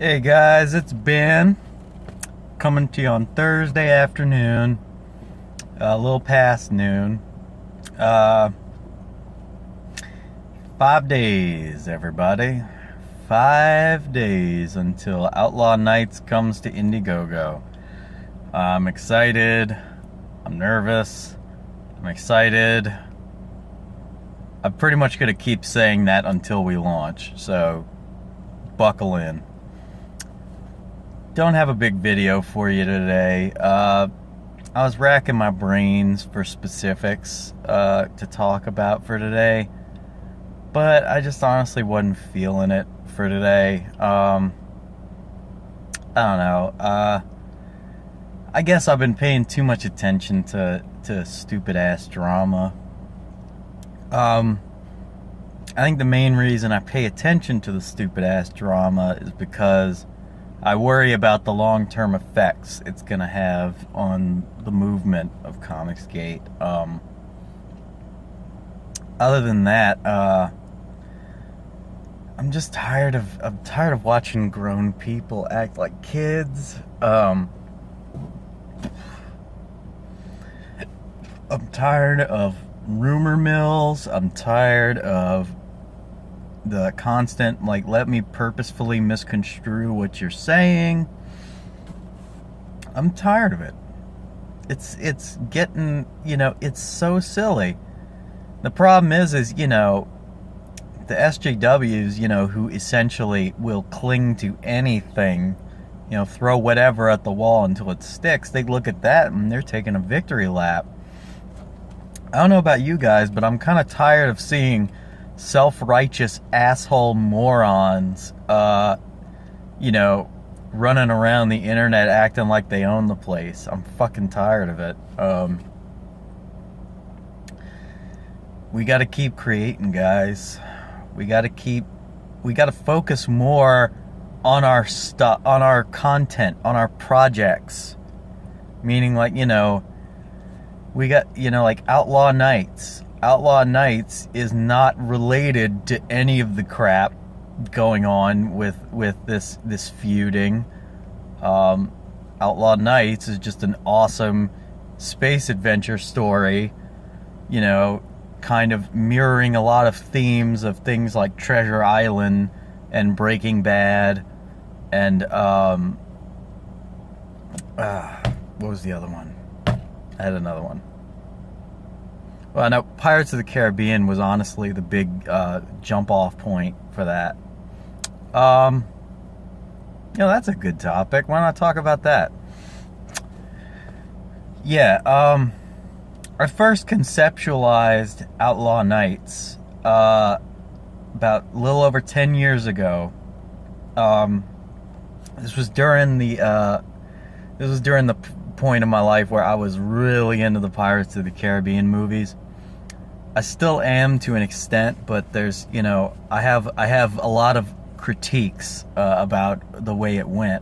Hey guys, it's Ben coming to you on Thursday afternoon, a little past noon. Uh, 5 days, everybody. 5 days until Outlaw Nights comes to Indiegogo. I'm excited. I'm nervous. I'm excited. I'm pretty much going to keep saying that until we launch, so buckle in. Don't have a big video for you today. I was racking my brains for specifics to talk about for today, but I just honestly wasn't feeling it for today. I don't know. I guess I've been paying too much attention to stupid ass drama. I think the main reason I pay attention to the stupid ass drama is because I worry about the long-term effects it's going to have on the movement of Comicsgate. Other than that, I'm just tired of watching grown people act like kids. I'm tired of rumor mills. I'm tired of the constant, like, let me purposefully misconstrue what you're saying. I'm tired of it. It's getting, it's so silly. The problem is the SJWs, who essentially will cling to anything, throw whatever at the wall until it sticks. They look at that and they're taking a victory lap. I don't know about you guys, but I'm kind of tired of seeing self-righteous asshole morons, running around the internet acting like they own the place. I'm fucking tired of it. We got to keep creating, guys. We got to focus more on our stuff, on our content, on our projects. Meaning, like, we got, like Outlaw Nights. Outlaw Nights is not related to any of the crap going on with this feuding. Outlaw Nights is just an awesome space adventure story, kind of mirroring a lot of themes of things like Treasure Island and Breaking Bad and what was the other one? I had another one. Well, no, Pirates of the Caribbean was honestly the big jump-off point for that. That's a good topic. Why not talk about that? Yeah, I first conceptualized Outlaw Nights about a little over 10 years ago. This was during the point in my life where I was really into the Pirates of the Caribbean movies. I still am to an extent, but there's, I have a lot of critiques about the way it went.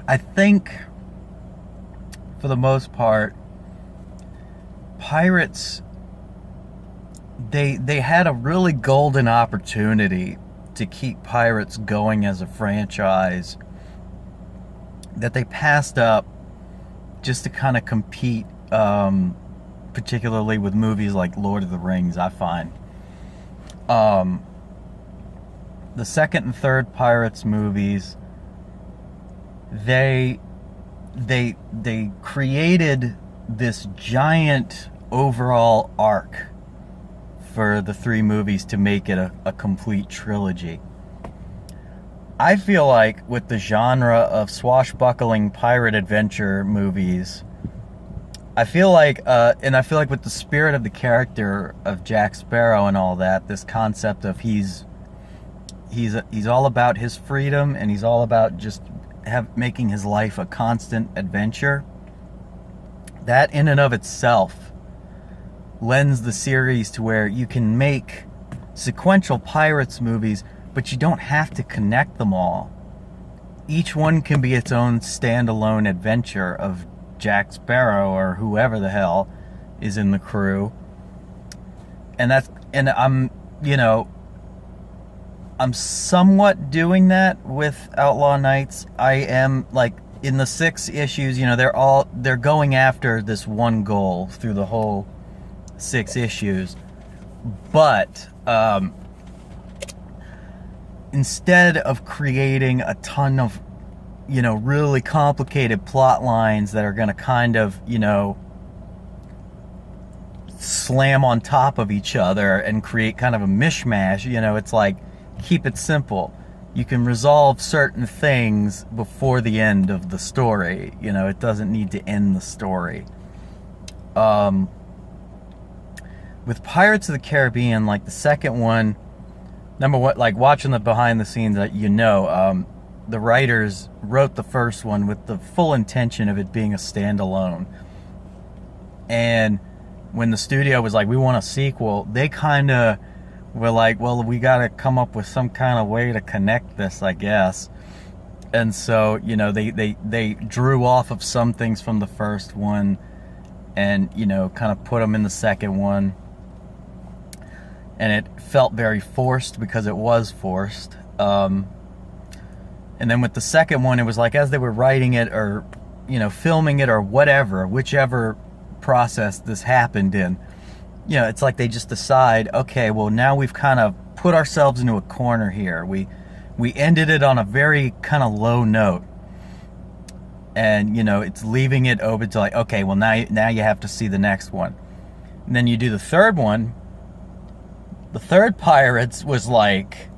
I think, for the most part, Pirates, they had a really golden opportunity to keep Pirates going as a franchise that they passed up just to kind of compete, particularly with movies like Lord of the Rings, I find. The second and third Pirates movies, they created this giant overall arc for the three movies to make it a complete trilogy. I feel like with the genre of swashbuckling pirate adventure movies, I feel like with the spirit of the character of Jack Sparrow and all that, this concept of he's all about his freedom and he's all about just making his life a constant adventure. That in and of itself lends the series to where you can make sequential Pirates movies, but you don't have to connect them all. Each one can be its own standalone adventure of Jack Sparrow or whoever the hell is in the crew. And I'm, I'm somewhat doing that with Outlaw Nights. I am, like, in the 6 issues, you know, they're going after this one goal through the whole 6 issues. But instead of creating a ton of, you know, really complicated plot lines that are going to kind of, you know, slam on top of each other and create kind of a mishmash, you know, it's like, keep it simple. You can resolve certain things before the end of the story. You know, it doesn't need to end the story. With Pirates of the Caribbean, like the second one, number one, like watching the behind the scenes, you know, the writers wrote the first one with the full intention of it being a standalone. And when the studio was like, we want a sequel, they kind of were like, well, we got to come up with some kind of way to connect this, I guess. And so, you know, they drew off of some things from the first one and, you know, kind of put them in the second one. And it felt very forced because it was forced. And then with the second one, it was like as they were writing it or, you know, filming it or whatever, whichever process this happened in, you know, it's like they just decide, okay, well, now we've kind of put ourselves into a corner here. We ended it on a very kind of low note. And, you know, it's leaving it open to like, okay, well, now you have to see the next one. And then you do the third one. The third Pirates was like,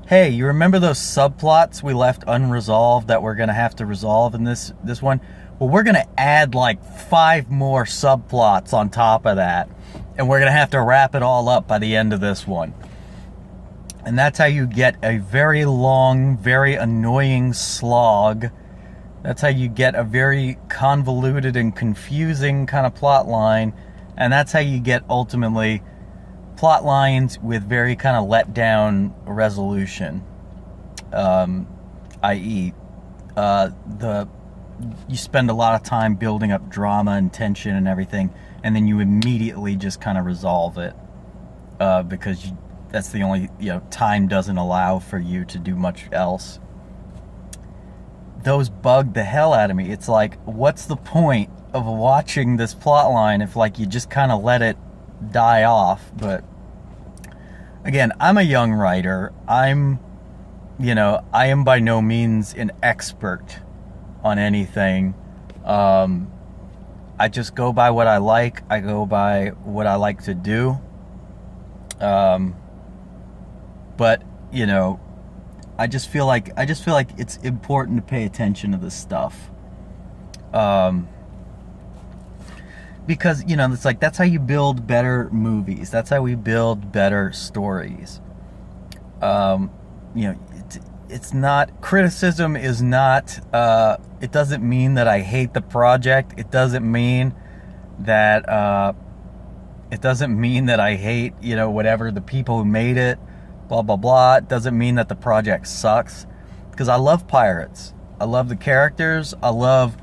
hey, you remember those subplots we left unresolved that we're going to have to resolve in this one? Well, we're going to add like 5 more subplots on top of that. And we're going to have to wrap it all up by the end of this one. And that's how you get a very long, very annoying slog. That's how you get a very convoluted and confusing kind of plot line. And that's how you get ultimately plot lines with very kind of let down resolution. I.e., you spend a lot of time building up drama and tension and everything, and then you immediately just kind of resolve it because that's the only, you know, time doesn't allow for you to do much else. Those bugged the hell out of me. It's like, what's the point of watching this plot line if, like, you just kind of let it die off? But again, I'm a young writer. I am by no means an expert on anything. I just go by what I like. I go by what I like to do. But, you know, I just feel like it's important to pay attention to this stuff. Because, you know, it's like, that's how you build better movies. That's how we build better stories. You know, it's not, criticism is not, it doesn't mean that I hate the project. It doesn't mean that, I hate, you know, whatever, the people who made it, blah, blah, blah. It doesn't mean that the project sucks. Because I love Pirates. I love the characters. I love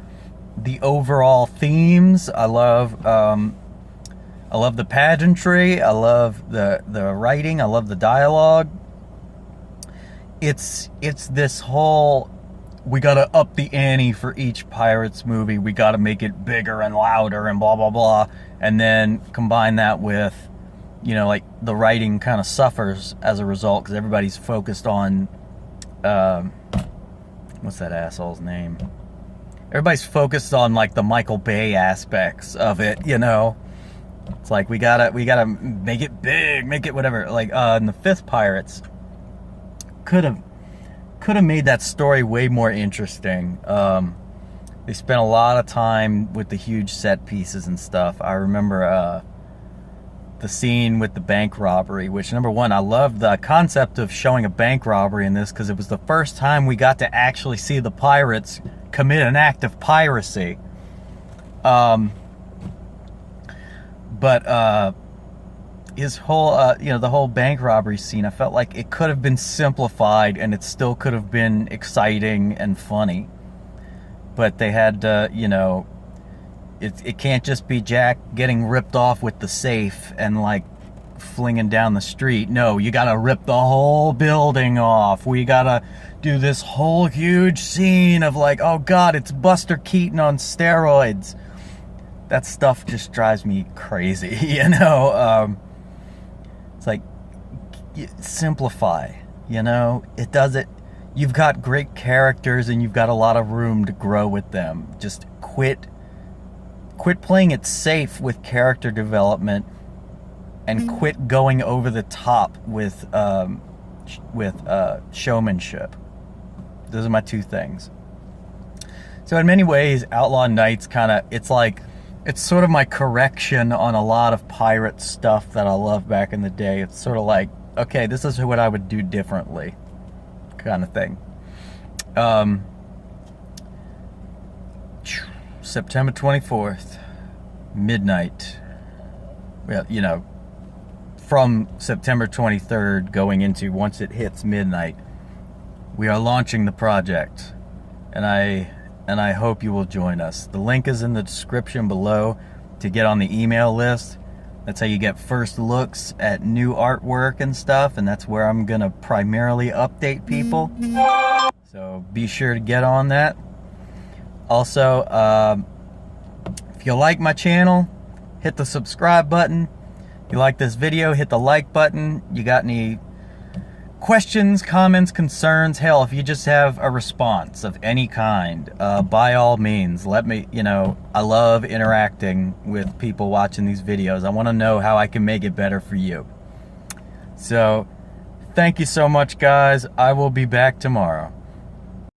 the overall themes. I love the pageantry. I love the writing. I love the dialogue. It's this whole, we gotta up the ante for each Pirates movie. We gotta make it bigger and louder and blah, blah, blah. And then combine that with, you know, like the writing kind of suffers as a result because everybody's focused on, what's that asshole's name? Everybody's focused on like the Michael Bay aspects of it, you know. It's like we gotta make it big, make it whatever. Like in the 5th Pirates, could have made that story way more interesting. They spent a lot of time with the huge set pieces and stuff. I remember the scene with the bank robbery, which, number one, I loved the concept of showing a bank robbery in this because it was the first time we got to actually see the pirates commit an act of piracy. But his whole, you know, the whole bank robbery scene, I felt like it could have been simplified and it still could have been exciting and funny. But they had to, you know, it can't just be Jack getting ripped off with the safe and like flinging down the street. No, you gotta rip the whole building off. We gotta do this whole huge scene of like, oh God, it's Buster Keaton on steroids. That stuff just drives me crazy, you know? It's like, simplify, you know? It does it. You've got great characters and you've got a lot of room to grow with them. Just quit playing it safe with character development and quit going over the top with showmanship. Those are my two things. So in many ways, Outlaw Nights it's sort of my correction on a lot of pirate stuff that I loved back in the day. It's sort of like, okay, this is what I would do differently, kind of thing. September 24th, midnight. Well, you know, from September 23rd going into once it hits midnight, we are launching the project, and I hope you will join us. The link is in the description below to get on the email list. That's how you get first looks at new artwork and stuff, and that's where I'm gonna primarily update people. So be sure to get on that. Also, if you like my channel, hit the subscribe button. If you like this video, hit the like button. You got any questions, comments, concerns, hell, if you just have a response of any kind, by all means, let me, you know, I love interacting with people watching these videos. I want to know how I can make it better for you. So, thank you so much, guys. I will be back tomorrow.